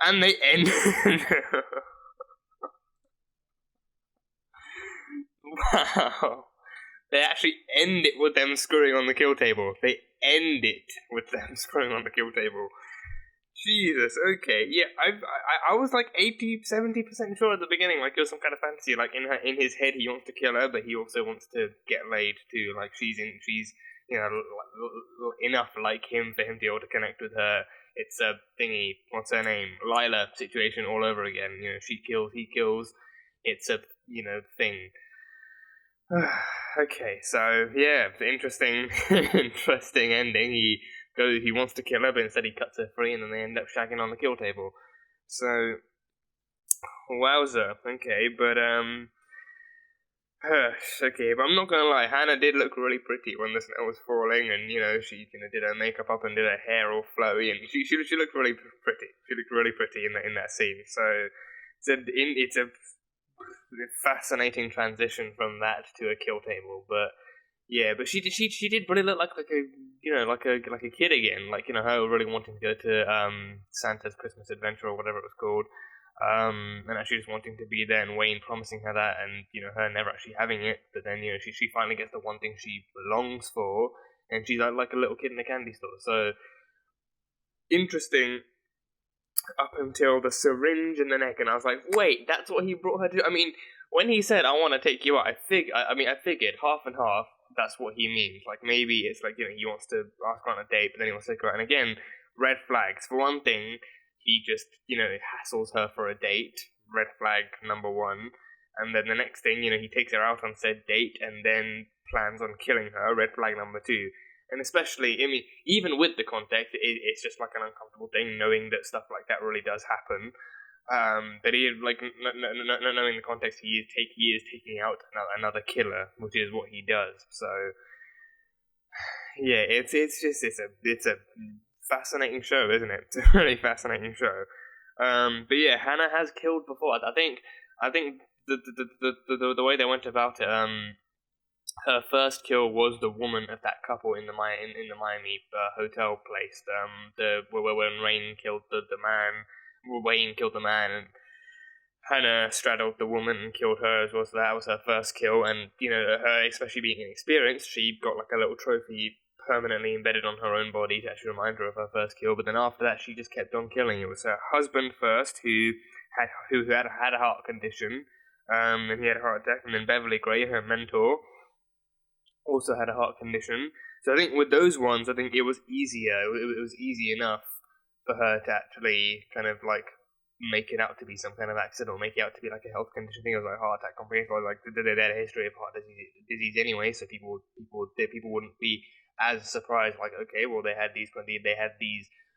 And they end. Wow. They actually end it with them screwing on the kill table. They end it with them screwing on the kill table. Jesus, okay, yeah, I was like 80-70% sure at the beginning, like it was some kind of fantasy, like in his head he wants to kill her, but he also wants to get laid too, like she's enough like him for him to be able to connect with her. It's a thingy, what's her name, Lila situation all over again, she kills, he kills, it's a, thing. Okay, so yeah, interesting, interesting ending. He wants to kill her, but instead he cuts her free, and then they end up shagging on the kill table. So, wowza. Okay, but okay, but I'm not gonna lie, Hannah did look really pretty when the snow was falling, and she did her makeup up and did her hair all flowy, and she looked really pretty. She looked really pretty in that scene. So it's a fascinating transition from that to a kill table, but yeah, but she did really look like a like a kid again, like her really wanting to go to Santa's Christmas Adventure or whatever it was called, and actually just wanting to be there, and Wayne promising her that, and her never actually having it, but then she finally gets the one thing she longs for, and she's like a little kid in a candy store. So interesting up until the syringe in the neck, and I was like, wait, that's what he brought her to. I mean, when he said, "I want to take you out," I figured half and half. That's what he means. Like maybe it's like he wants to ask her on a date, but then he wants to take her out. And again, red flags. For one thing, he just hassles her for a date. Red flag number one. And then the next thing, he takes her out on said date and then plans on killing her. Red flag number two. And especially, I mean, even with the context, it's just like an uncomfortable thing knowing that stuff like that really does happen. But he like knowing the context, he is taking out another killer, which is what he does. So yeah, it's a fascinating show, isn't it? It's a really fascinating show. But yeah, Hannah has killed before. I think the way they went about it. Her first kill was the woman of that couple in the Miami hotel place. When Wayne killed the man. Wayne killed the man, and Hannah straddled the woman and killed her as well. So that was her first kill, and her, especially being inexperienced, she got like a little trophy permanently embedded on her own body to actually remind her of her first kill. But then after that, she just kept on killing. It was her husband first, who had a heart condition, and he had a heart attack, and then Beverly Gray, her mentor, also had a heart condition. So I think with those ones, I think it was easier. It was easy enough for her to actually kind of like make it out to be some kind of accident, or make it out to be like a health condition thing. It was like heart attack, comprehensive, like they had a history of heart disease anyway, so people wouldn't be as surprised. Like, okay, well they had these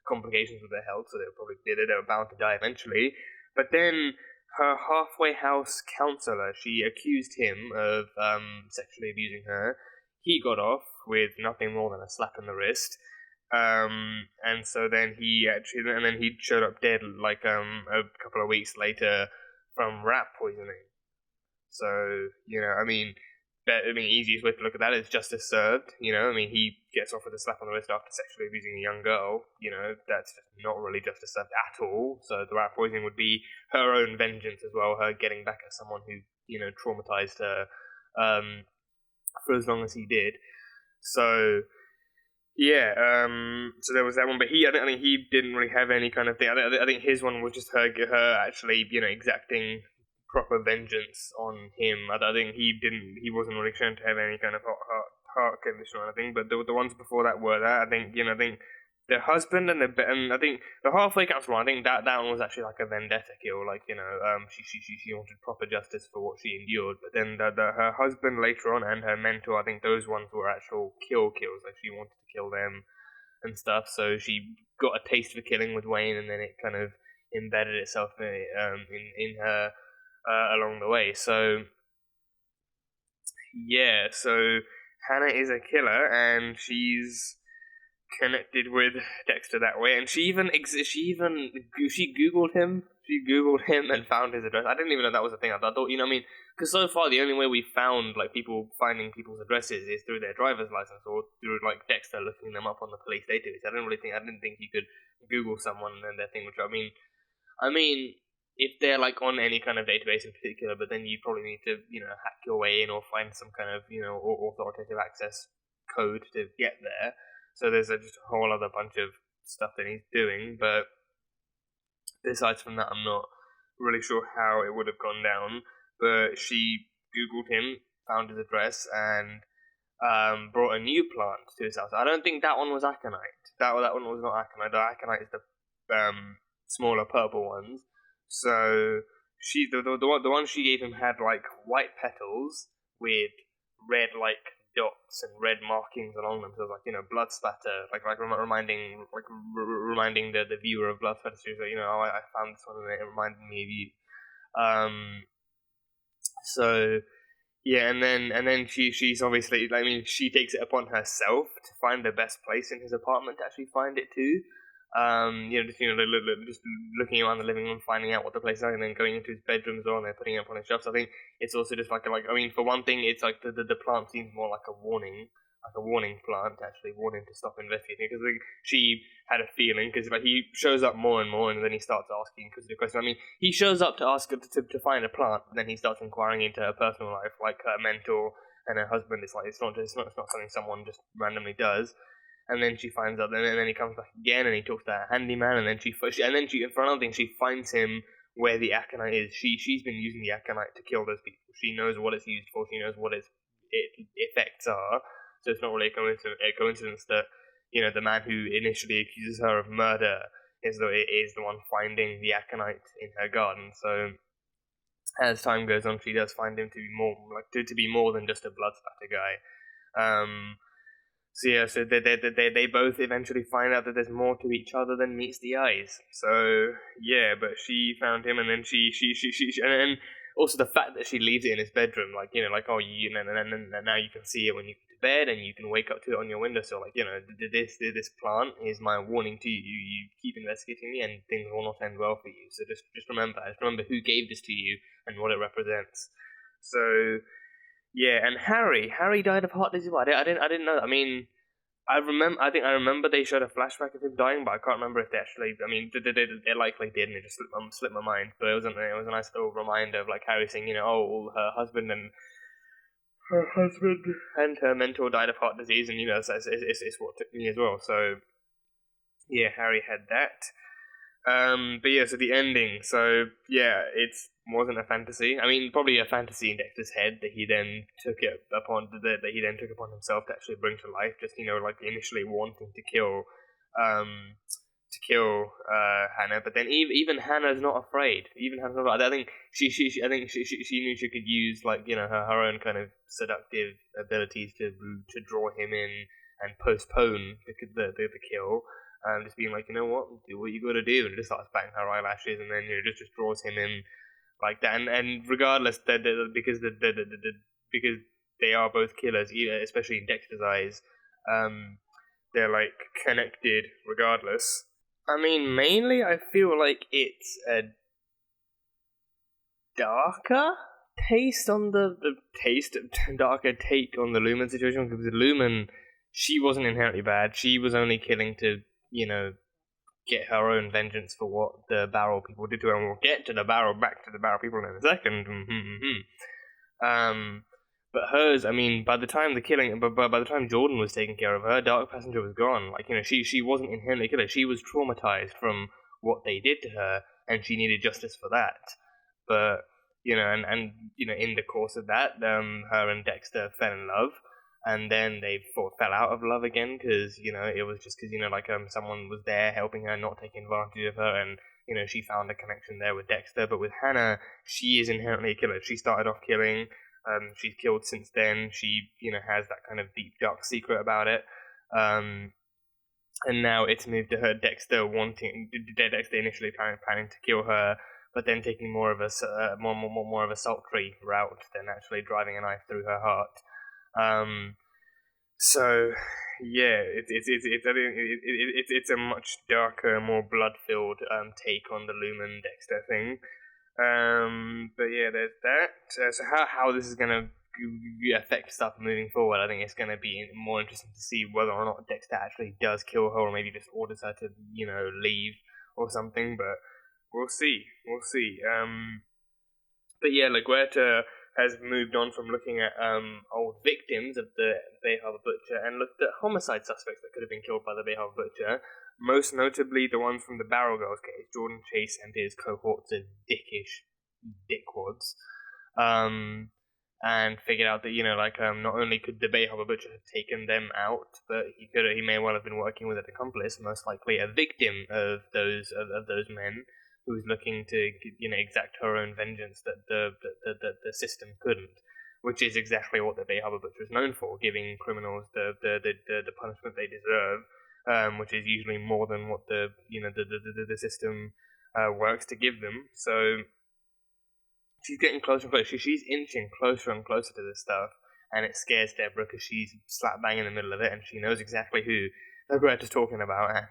complications with their health, so they were bound to die eventually. But then her halfway house counselor, she accused him of sexually abusing her. He got off with nothing more than a slap in the wrist. And so then he showed up dead like a couple of weeks later from rat poisoning. So easiest way to look at that is justice served. He gets off with a slap on the wrist after sexually abusing a young girl. That's just not really justice served at all. So the rat poisoning would be her own vengeance as well, her getting back at someone who traumatized her for as long as he did. So yeah, so there was that one, but I think he didn't really have any kind of thing. I think his one was just her actually, exacting proper vengeance on him. I think he wasn't really shown to have any kind of heart condition or anything, but the ones before that were that. I think the husband and I think the halfway council one, I think that one was actually like a vendetta kill, like she wanted proper justice for what she endured. But then her husband later on and her mentor, I think those ones were actual kills, like she wanted to kill them and stuff. So she got a taste for killing with Wayne, and then it kind of embedded itself in her along the way. So yeah, so Hannah is a killer, and she's connected with Dexter that way, and she googled him. She googled him and found his address. I didn't even know that was a thing. I thought, because so far the only way we found like people finding people's addresses is through their driver's license or through like Dexter looking them up on the police database. I didn't think you could Google someone and their thing. Which I mean, if they're like on any kind of database in particular, but then you probably need to, hack your way in or find some kind of, authoritative access code to get there. So there's just a whole other bunch of stuff that he's doing, but besides from that, I'm not really sure how it would have gone down. But she Googled him, found his address, and brought a new plant to his house. I don't think that one was aconite. That one was not aconite. The aconite is the smaller purple ones. So the one she gave him had like white petals with red like dots and red markings along them. So it was like blood splatter, reminding the viewer of blood splatter. So I found this one and it reminded me of you. So yeah, and then she's obviously, she takes it upon herself to find the best place in his apartment to actually find it too. Just looking around the living room, finding out what the place is like, and then going into his bedroom as well, and then putting it up on his shelf. So I think it's also just for one thing, it's like the plant seems more like a warning plant, actually warning to stop investigating, because she had a feeling, because he shows up more and more, and then he starts asking inquisitive questions. I mean, he shows up to ask to find a plant, and then he starts inquiring into her personal life, like her mentor and her husband. It's not something someone just randomly does. And then she finds out, and then he comes back again, and he talks to her handyman, and then for another thing, she finds him where the aconite is. She's been using the aconite to kill those people. She knows what it's used for. She knows what its effects are. So it's not really a coincidence that the man who initially accuses her of murder is the one finding the aconite in her garden. So as time goes on, she does find him to be more than just a blood spatter guy. So yeah, so they both eventually find out that there's more to each other than meets the eyes. So yeah, but she found him, and then she and then also the fact that she leaves it in his bedroom, now you can see it when you go to bed, and you can wake up to it on your windowsill. This plant is my warning to you. You keep investigating me, and things will not end well for you. So just remember who gave this to you and what it represents. So. Yeah, and Harry died of heart disease. I didn't know that. I mean, I remember they showed a flashback of him dying, but I can't remember if they actually. I mean, they likely did, and it just slipped my mind. But it was a nice little reminder of Harry saying, her husband and her mentor died of heart disease, and it's what took me as well. So yeah, Harry had that. But yeah, so the ending. So yeah, it wasn't a fantasy. I mean, probably a fantasy in Dexter's head that he then took upon himself to actually bring to life. Just initially wanting to kill Hannah, but then even Hannah's not afraid. Even Hannah's not. I think she knew she could use her own kind of seductive abilities to draw him in and postpone the kill. Just being like, you know what, do what you gotta do, and it just starts batting her eyelashes, and then just draws him in like that. And regardless, because they are both killers, especially in Dexter's eyes, they're connected regardless. I mean, mainly I feel like it's a darker taste on darker take on the Lumen situation, because Lumen, she wasn't inherently bad. She was only killing to get her own vengeance for what the Barrel people did to her, and we'll get to back to the Barrel people in a second. But hers, I mean, by the time Jordan was taken care of, her Dark Passenger was gone. She wasn't inherently a killer. She was traumatized from what they did to her, and she needed justice for that. But and in the course of that, her and Dexter fell in love. And then they fell out of love again, because it was just because someone was there helping her, not taking advantage of her, and she found a connection there with Dexter. But with Hannah, she is inherently a killer. She started off killing. She's killed since then. She has that kind of deep dark secret about it. And now it's moved to her Dexter initially planning to kill her, but then taking more of a sultry route than actually driving a knife through her heart. So yeah, it's a much darker, more blood-filled take on the Lumen Dexter thing. But yeah, there's that. So how this is gonna affect stuff moving forward, I think it's gonna be more interesting to see whether or not Dexter actually does kill her, or maybe just orders her to leave or something. But we'll see. We'll see. But yeah, LaGuerta has moved on from looking at old victims of the Bay Harbor Butcher and looked at homicide suspects that could have been killed by the Bay Harbor Butcher. Most notably, the ones from the Barrel Girls case, Jordan Chase and his cohorts of dickish dickwads. And figured out that not only could the Bay Harbor Butcher have taken them out, but he may well have been working with an accomplice, most likely a victim of those men, who was looking to exact her own vengeance that the system couldn't, which is exactly what the Bay Harbor Butcher is known for, giving criminals the punishment they deserve, which is usually more than what the system works to give them. So she's getting closer and closer. She's inching closer and closer to this stuff, and it scares Deborah because she's slap bang in the middle of it, and she knows exactly who LaGuerta's talking about,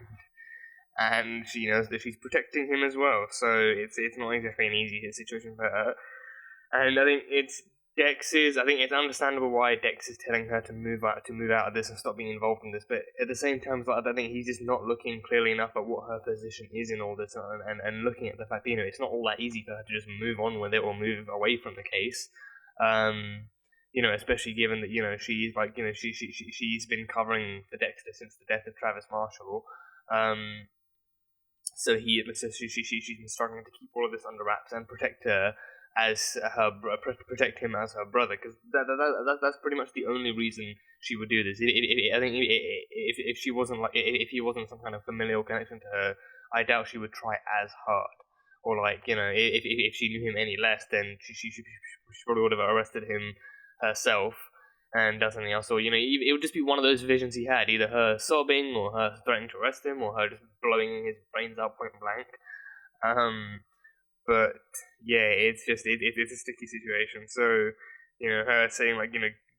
and she knows that she's protecting him as well. So it's not exactly an easy situation for her. And I think it's understandable why Dex is telling her to move out of this and stop being involved in this. But at the same time, I don't think he's just not looking clearly enough at what her position is in all this, and looking at the fact that it's not all that easy for her to just move on with it or move away from the case. Especially given that she's she's been covering for Dexter since the death of Travis Marshall. So she's been struggling to keep all of this under wraps and protect him as her brother, because that's pretty much the only reason she would do this. I think if he wasn't some kind of familial connection to her, I doubt she would try as hard. Or if she knew him any less, then she probably would have arrested him herself and done something else. Or it would just be one of those visions he had, either her sobbing or her threatening to arrest him or her just blowing his brains out point blank. But yeah, it's a sticky situation. So her saying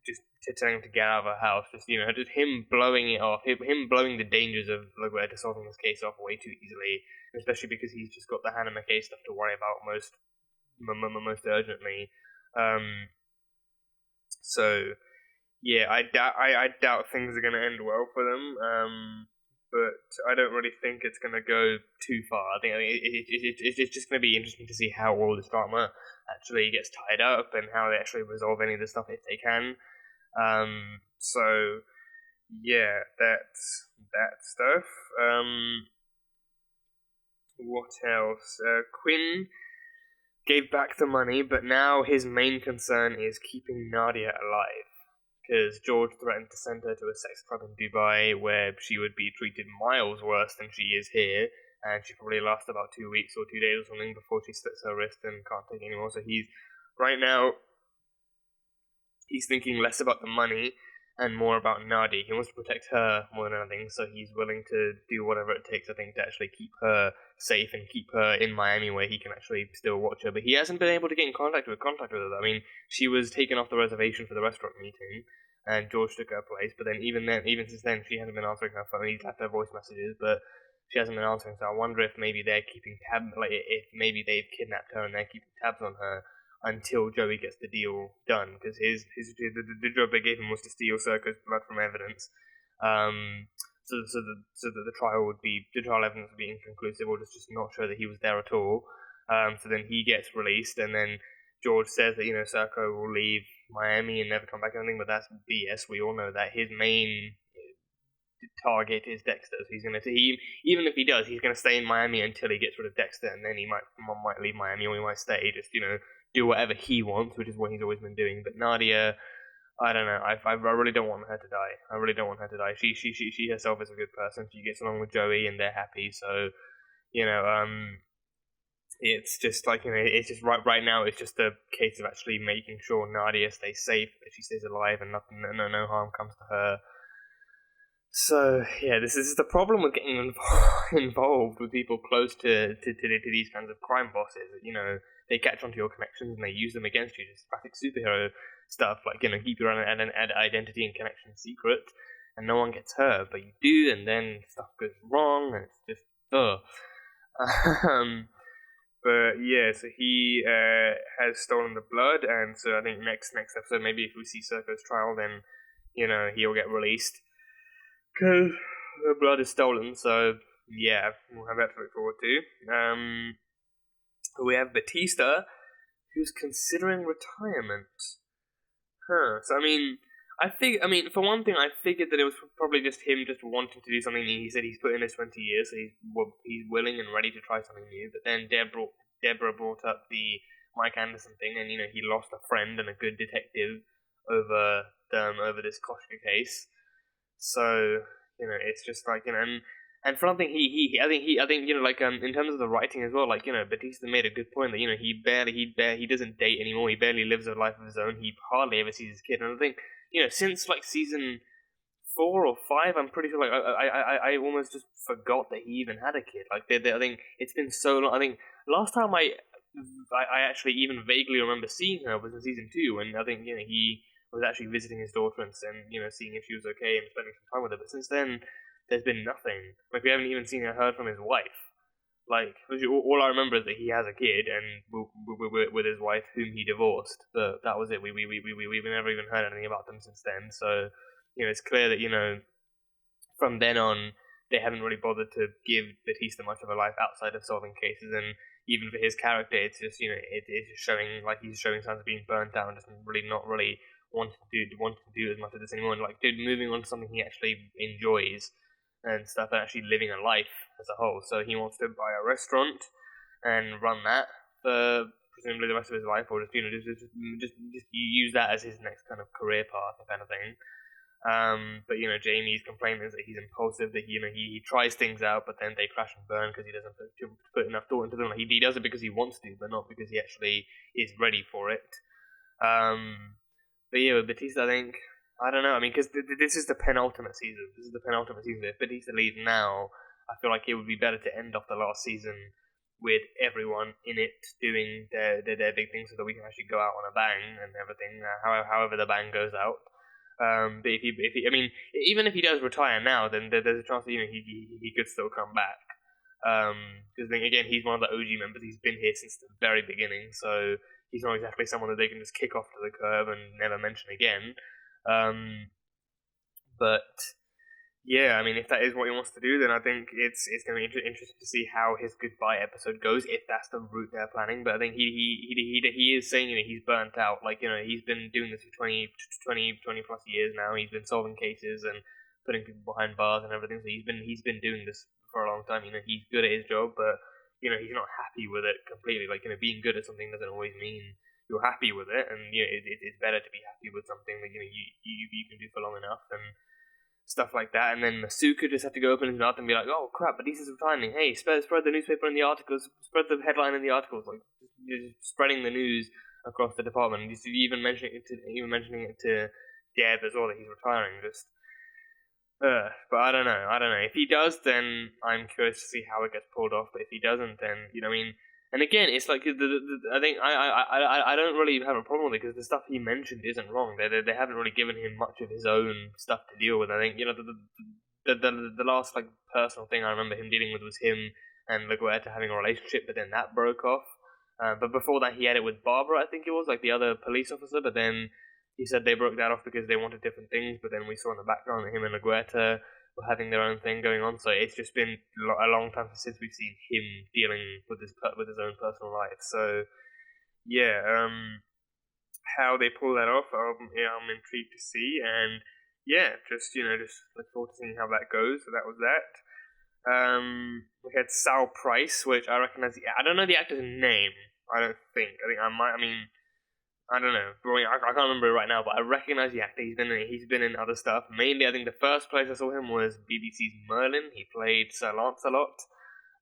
just telling him to get out of her house, just him blowing it off, him blowing the dangers of LaGuerta solving this case off way too easily, especially because he's just got the Hannah McKay stuff to worry about most urgently. So yeah, I doubt things are going to end well for them. But I don't really think it's going to go too far. I think it's just going to be interesting to see how all this drama actually gets tied up and how they actually resolve any of this stuff if they can. So yeah, that's that stuff. What else? Quinn gave back the money, but now his main concern is keeping Nadia alive, because George threatened to send her to a sex club in Dubai where she would be treated miles worse than she is here, and she probably lasts about 2 weeks or 2 days or something before she slits her wrist and can't take anymore. So right now, he's thinking less about the money and more about Nadia. He wants to protect her more than anything, so he's willing to do whatever it takes, I think, to actually keep her safe and keep her in Miami where he can actually still watch her. But he hasn't been able to get in contact with her. I mean, she was taken off the reservation for the restaurant meeting, and George took her place, but then even since then, she hasn't been answering her phone. He's left her voice messages, but she hasn't been answering, so I wonder if maybe they're keeping tabs, if maybe they've kidnapped her and they're keeping tabs on her until Joey gets the deal done, because the job they gave him was to steal Serco's blood from evidence. So that the trial evidence would be inconclusive, or just not show that he was there at all. So then he gets released, and then George says that Serco will leave Miami and never come back or anything, but that's BS. We all know that his main target is Dexter. So even if he does, he's gonna stay in Miami until he gets rid of Dexter, and then he might leave Miami, or he might stay, just do whatever he wants, which is what he's always been doing. But Nadia, I don't know. I really don't want her to die. I really don't want her to die. She herself is a good person. She gets along with Joey, and they're happy. So, it's just it's just right now. It's just a case of actually making sure Nadia stays safe, that she stays alive, and no harm comes to her. So yeah, this is the problem with getting involved with people close to these kinds of crime bosses. They catch onto your connections and they use them against you. Just classic superhero stuff, keep your identity and connection secret, and no one gets hurt, but you do, and then stuff goes wrong, and it's just But yeah, so he has stolen the blood, and so I think next episode, maybe if we see Serco's trial, then he'll get released, because the blood is stolen. So yeah, we'll have that to look forward to. we have Batista, who's considering retirement. So for one thing, I figured that it was probably just him just wanting to do something new. He said he's put in his 20 years, so he's willing and ready to try something new. But then Deborah brought up the Mike Anderson thing, and he lost a friend and a good detective over this Koshka case. So it's just like and for one thing, I think in terms of the writing as well, Batista made a good point that he doesn't date anymore. He barely lives a life of his own. He hardly ever sees his kid. And I think since like season 4 or 5, I'm pretty sure I almost just forgot that he even had a kid. I think it's been so long. I think last time I actually even vaguely remember seeing her was in season 2, and I think he was actually visiting his daughter and seeing if she was okay and spending some time with her. But since then, there's been nothing. Like, we haven't even seen or heard from his wife. Like, all I remember is that he has a kid and with his wife, whom he divorced. But that was it. We've never even heard anything about them since then. So, it's clear that from then on, they haven't really bothered to give Batista much of a life outside of solving cases. And even for his character, it's just it's just showing like he's showing signs of being burnt out and just not really wanting to do as much of this anymore. And moving on to something he actually enjoys and stuff, and actually living a life as a whole. So he wants to buy a restaurant and run that for presumably the rest of his life, or just use that as his next kind of career path, kind of thing. But Jamie's complaint is that he's impulsive, that he tries things out, but then they crash and burn because he doesn't put enough thought into them. He does it because he wants to, but not because he actually is ready for it. But with Batista, I don't know. Because this is the penultimate season. If Batista leaves now, I feel like it would be better to end off the last season with everyone in it doing their big thing, so that we can actually go out on a bang and everything. However the bang goes out. But even if he does retire now, then there's a chance that he could still come back. Because then again, he's one of the OG members. He's been here since the very beginning, so he's not exactly someone that they can just kick off to the curb and never mention again. But yeah, if that is what he wants to do, then I think it's going to be interesting to see how his goodbye episode goes, if that's the route they're planning. But I think he is saying he's burnt out. He's been doing this for 20 plus years now. He's been solving cases and putting people behind bars and everything. So he's been doing this for a long time. He's good at his job, but he's not happy with it completely. Being good at something doesn't always mean you're happy with it, and it's better to be happy with something that you can do for long enough and stuff like that. And then Masuka just had to go open his mouth and be like, "Oh crap, Batista's resigning. Hey, spread the newspaper in the articles, spread the headline in the articles, just spreading the news across the department." Just even mentioning it to Deb as well that he's retiring. But I don't know. If he does, then I'm curious to see how it gets pulled off. But if he doesn't, then And again, it's like I think I don't really have a problem with it, because the stuff he mentioned isn't wrong. They haven't really given him much of his own stuff to deal with. I think the last personal thing I remember him dealing with was him and LaGuerta having a relationship, but then that broke off. But before that, he had it with Barbara, I think it was, the other police officer. But then he said they broke that off because they wanted different things. But then we saw in the background that him and LaGuerta were having their own thing going on. So it's just been a long time since we've seen him dealing with his own personal life. So yeah, how they pull that off, I'm intrigued to see. And yeah, just look forward to seeing how that goes. So that was that. We had Sal Price, which I recognize. I don't know the actor's name. I don't think. I don't know. I can't remember it right now, but I recognize the actor. He's been in other stuff. Mainly, I think the first place I saw him was BBC's Merlin. He played Sir Lancelot.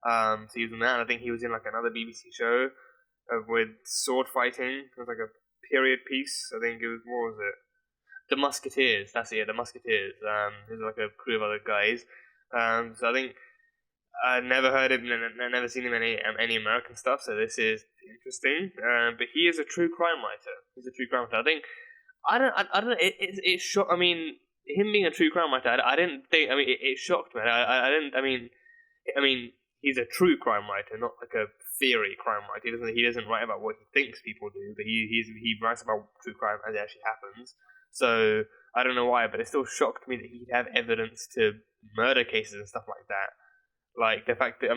So he was in that. And I think he was in another BBC show with sword fighting. It was a period piece. I think it was, what was it? The Musketeers. That's it. The Musketeers. There's a crew of other guys. So I think I've never heard him, and never seen him in any American stuff, so this is interesting. But he is a true crime writer. He's a true crime writer. I think I don't. It shocked. Him being a true crime writer, I didn't think. It shocked me. I didn't. He's a true crime writer, not a theory crime writer. He doesn't write about what he thinks people do, but he writes about true crime as it actually happens. So I don't know why, but it still shocked me that he'd have evidence to murder cases and stuff like that. The fact that,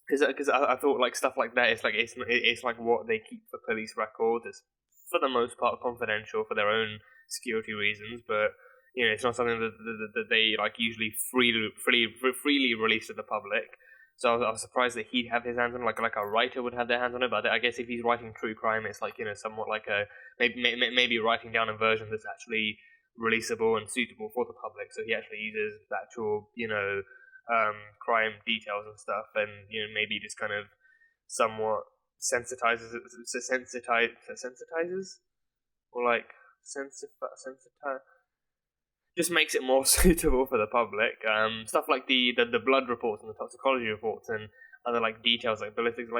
because I thought like stuff like that is like it's like what they keep for police records. It's for the most part confidential for their own security reasons, but it's not something that they like usually freely release to the public. So I was surprised that he'd have his hands on like a writer would have their hands on it. But I guess if he's writing true crime, it's like somewhat like a maybe writing down a version that's actually releasable and suitable for the public. So he actually uses the actual crime details and stuff, and maybe just kind of somewhat sensitizes or like sensitize just makes it more suitable for the public. Stuff like the blood reports and the toxicology reports and other like details like ballistics,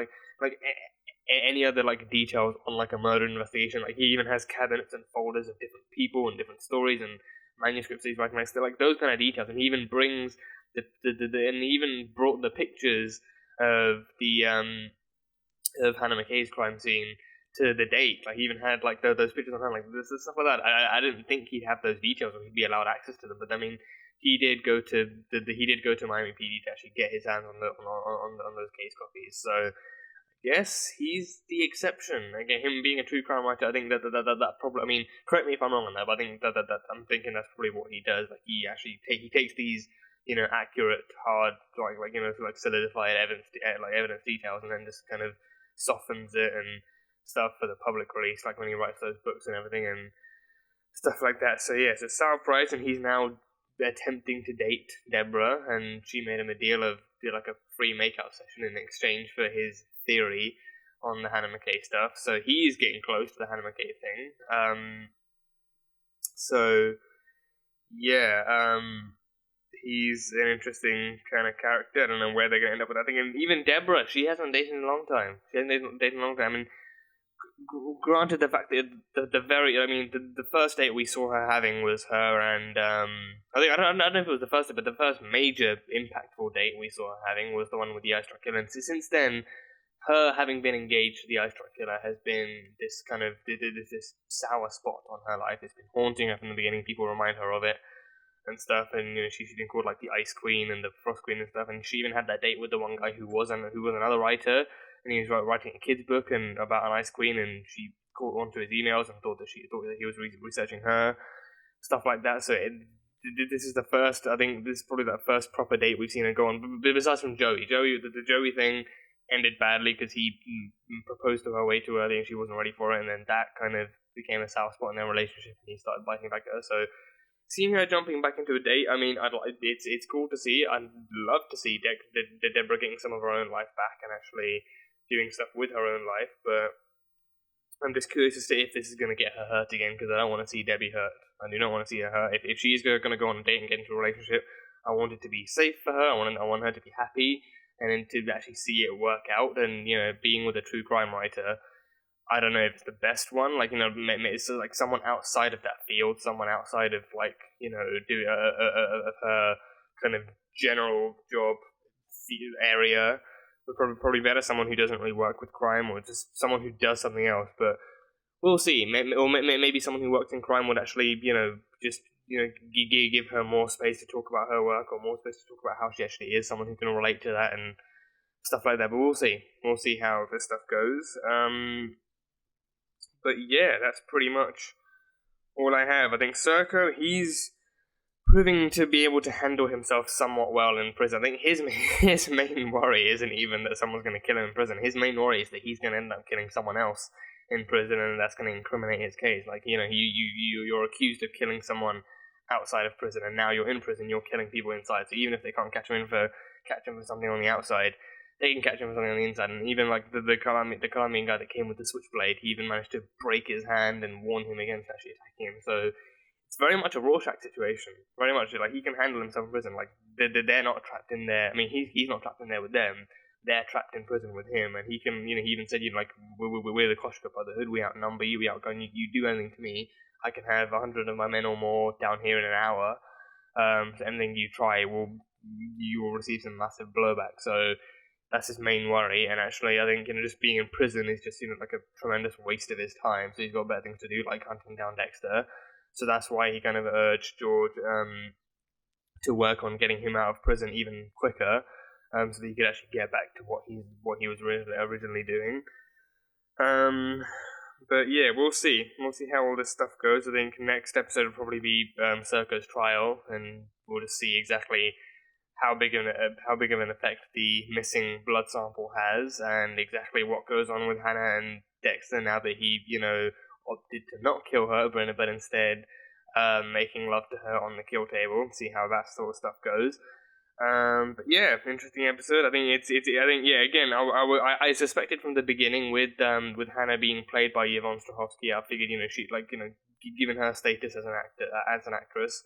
any other like details on like a murder investigation. Like he even has cabinets and folders of different people and different stories and manuscripts he's writing next to, like those kind of details. And he even brings and he even brought the pictures of the of Hannah McKay's crime scene to the date. Like he even had like those pictures on hand, like this stuff like that. I didn't think he'd have those details or he'd be allowed access to them, but I mean, he did go to he did go to Miami PD to actually get his hands on those case copies. So yes, he's the exception. Again, him being a true crime writer, I think that probably. I mean, correct me if I'm wrong on that, but I think that I'm thinking that's probably what he does. Like he actually he takes these accurate, hard, like solidified evidence details, and then just kind of softens it and stuff for the public release, like when he writes those books and everything and stuff like that. So yeah, so Sal Price, and he's now attempting to date Deborah, and she made him a deal of like a free makeout session in exchange for his theory on the Hannah McKay stuff. So he's getting close to the Hannah McKay thing. So yeah, he's an interesting kind of character. I don't know where they're going to end up with that thing. And even Deborah, she hasn't dated in a long time. I mean, granted the fact that the first date we saw her having was her and I don't know if it was the first date, but the first major impactful date we saw her having was the one with the ice truck killer. And since then, her having been engaged to the ice truck killer has been this kind of this sour spot on her life. It's been haunting her from the beginning. People remind her of it and stuff, and she's been called like the Ice Queen and the Frost Queen and stuff. And she even had that date with the one guy who was another writer, and he was writing a kid's book and about an Ice Queen, and she caught onto his emails and thought that he was researching her, stuff like that. So this is the first. I think this is probably the first proper date we've seen her go on. Besides from Joey, the Joey thing ended badly because he proposed to her way too early and she wasn't ready for it, and then that kind of became a sour spot in their relationship, and he started biting back at her. So seeing her jumping back into a date, I mean, it's cool to see. I'd love to see Deborah getting some of her own life back and actually doing stuff with her own life, but I'm just curious to see if this is going to get her hurt again, because I don't want to see Debbie hurt. I do not want to see her hurt. If she's going to go on a date and get into a relationship, I want it to be safe for her. I want her to be happy, and then to actually see it work out. And being with a true crime writer, I don't know if it's the best one. Like it's like someone outside of that field, someone outside of of her kind of general job area would probably better. Someone who doesn't really work with crime, or just someone who does something else. But we'll see. Maybe someone who works in crime would actually just give her more space to talk about her work, or more space to talk about how she actually is. Someone who can relate to that and stuff like that. But we'll see. We'll see how this stuff goes. But yeah, that's pretty much all I have. I think Serco, he's proving to be able to handle himself somewhat well in prison. I think his main worry isn't even that someone's going to kill him in prison. His main worry is that he's going to end up killing someone else in prison, and that's going to incriminate his case. Like, you're accused of killing someone outside of prison, and now you're in prison, you're killing people inside. So even if they can't catch him for something on the outside, they can catch him for something on the inside. And even like the Colombian guy that came with the switchblade, he even managed to break his hand and warn him against actually attacking him. So it's very much a Rorschach situation. Very much like he can handle himself in prison. Like they're not trapped in there. I mean, he's not trapped in there with them. They're trapped in prison with him, and he can. He even said, like, we're the Koshka Brotherhood. We outnumber you. We outgun you. You do anything to me, I can have 100 of my men or more down here in an hour. So anything you try, you will receive some massive blowback. So that's his main worry. And actually, I think just being in prison is just like a tremendous waste of his time. So he's got better things to do, like hunting down Dexter. So that's why he kind of urged George to work on getting him out of prison even quicker. so that he could actually get back to what he was originally doing. But yeah, we'll see. We'll see how all this stuff goes. I think next episode will probably be Serko's trial, and we'll just see exactly how big of an effect the missing blood sample has, and exactly what goes on with Hannah and Dexter now that he, opted to not kill her, but instead making love to her on the kill table. See how that sort of stuff goes. But yeah, interesting episode. I think again, I suspected from the beginning with Hannah being played by Yvonne Strahovski, I figured, she given her status as an actress,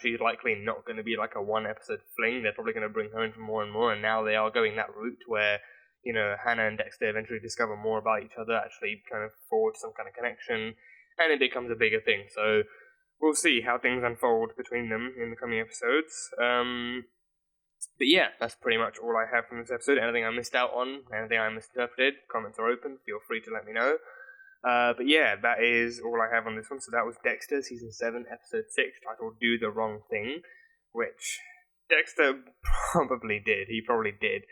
she's likely not going to be like a one episode fling. They're probably going to bring her in for more and more, and now they are going that route where, Hannah and Dexter eventually discover more about each other, actually kind of forge some kind of connection, and it becomes a bigger thing. So we'll see how things unfold between them in the coming episodes. But yeah, that's pretty much all I have from this episode. Anything I missed out on, anything I misinterpreted, comments are open, feel free to let me know. But yeah, that is all I have on this one. So that was Dexter, Season 7, Episode 6, titled Do the Wrong Thing, which Dexter probably did. He probably did.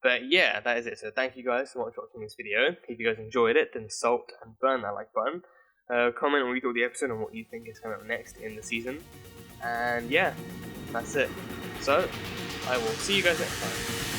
But yeah, that is it. So thank you guys so much for watching this video. If you guys enjoyed it, then salt and burn that like button. Comment what you thought of the episode and what you think is coming up next in the season. And yeah, that's it. So, I will see you guys next time.